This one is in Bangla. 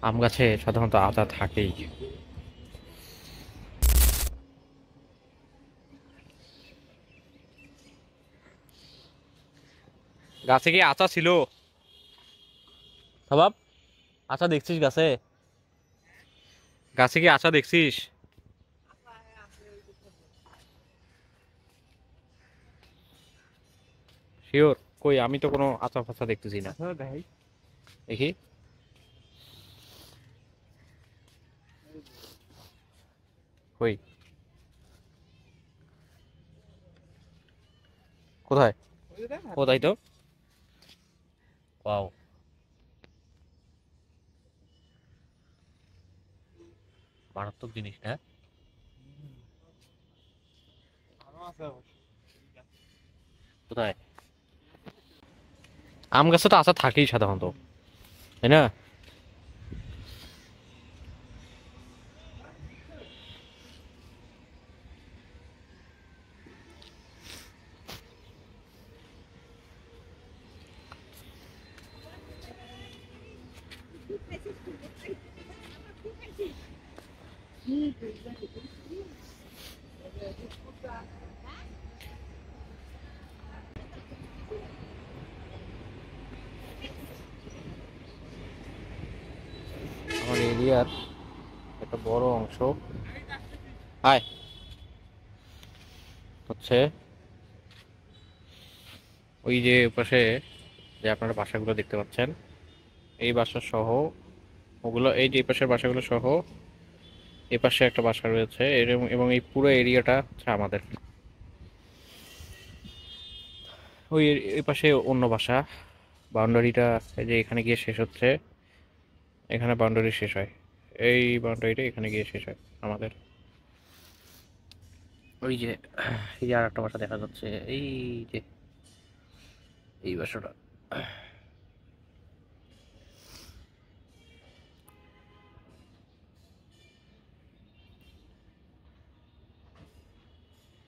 আম গাছে সাধারণত আতা থাকেই। গাছে কি আতা ছিল? সবাব, আতা দেখছিস গাছে? গাছে কি আতা দেখছিস? শিওর? কই, আমি তো কোনো আতা ফাতা দেখতেছি না। দেখি। কই, কোথায়? কোথায় তো? ওয়াও, মারাত্মক জিনিস না? কোথায়? আম গাছে তো আতা থাকেই সাধারণত, তাই না? আমার এরিয়ার একটা বড় অংশ আয় হচ্ছে ওই যে পাশে, যে আপনারা বাসাগুলো দেখতে পাচ্ছেন, এই বাসা সহ ওগুলো, এই যে এই পাশের বাসাগুলো সহ এই পাশে একটা বাসা রয়েছে এবং এই পুরো এরিয়াটা হচ্ছে আমাদের। ওই এই পাশে অন্য বাসা। বাউন্ডারিটা এই যে এখানে গিয়ে শেষ হচ্ছে, এখানে বাউন্ডারি শেষ হয়, এই বাউন্ডারিটা এখানে গিয়ে শেষ হয় আমাদের। ওই যে এই যে আর একটা বাসা দেখা যাচ্ছে, এই যে এই বাসাটা।